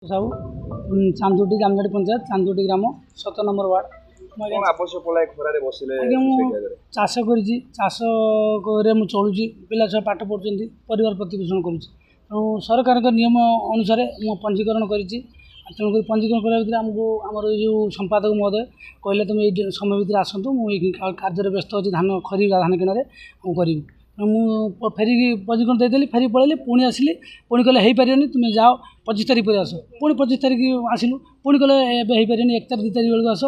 साहू चांदोटी जामजाड़ी पंचायत चांदोटी ग्राम 7 number ward चाष कर चाष चलुची पिला छुआ पाठ पढ़ुं परिवार प्रतिपोषण करुँच सरकार नियम अनुसार मु पंजीकरण कर तेणुक पंजीकरण करने आमको आमर जो संपादक महोदय कहले तुम ये समय भितर आसतु मुझे कार्य व्यस्त अच्छी धान खरी धान किणारे करी मु फेरिकी पंजीकरण देदेली फेरी पलैली पुणी आसिली पुणी कहले हो पारे तुम जाओ 25 तारीख पर आस पुणी 25 तारीख आसिलु पुणी कहले हो पारे 1 तारीख 2 तारीख बेलू आस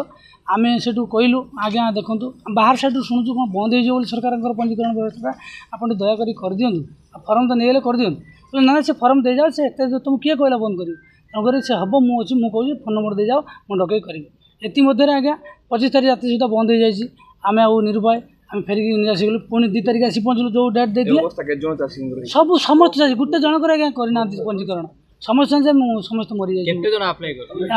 आम से कहलु आज्ञा देखूँ बाहर साइड शुणुचु कौन बंद हो सरकार पंजीकरण व्यवस्था आप दयाकोरी कर दिंतु फर्म तो नहीं कर दिंतु ना से फर्म दे जाओ से तुम किए कहला बंद कर तेणुक से हम मुझे मुझे फोन नंबर दे जाओ मुझे डकई करी एमध्य आज्ञा 25 तारीख राति सुधा बंद हो जाए आम आउ निर्भय आम फेरिक आसीगलु पुणी 2 तारीख आसी पहुँचलु जो डेट देते सब समस्त चाषी गोटे जनक आज्ञा करना पंजीकरण समस्त समस्त मरी जाए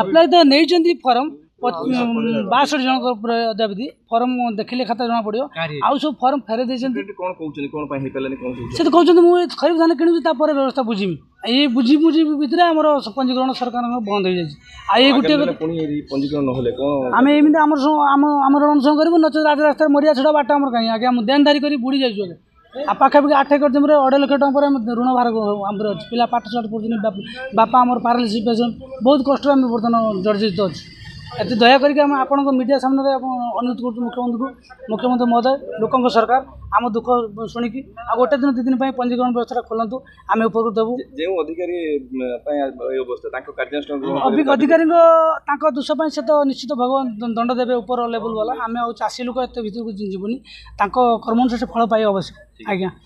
आप्लाय तो नहीं फर्म 62 जन अद्यावधि फर्म देखिले खाता जना पड़ो आउ सब फर्म फेरे से तो कहते मुझे खरीफ धान किणुची व्यवस्था बुझीमी ये बुझी बुझी भितर आम पंजीकरण सरकार बंद हो जाए गोटे आम एमती आम अनशन करूँ नचेत राजरास्ता मरिया छड़ा बाट आम कहीं आगे देनदारी कर बुड़ी जाइए आ पाखापाखि 8 एकड़ जमीन 2.5 लाख टका ऋण भार आम अच्छे पिला पाठ साठ पढ़ुं बापा आम पारालिसिस पेसेंट बहुत कष्ट आम बर्तमान जर्जरित अच्छे एत दया करके आपण मीडिया सामने अनुरोध कर मुख्यमंत्री महोदय लोकों सरकार आम दुख शुणिकी आ गोटे दिन 2 दिन पंजीकरण व्यवस्था खोलतु आम उपकृत हेबू अधिकारी दोष से तो निश्चित भगवान दंड देवे ऊपर लेवल वाला आम चाषी लोक एत भर जीवनी कर्म अनुसार फल पाई अवश्य आज्ञा।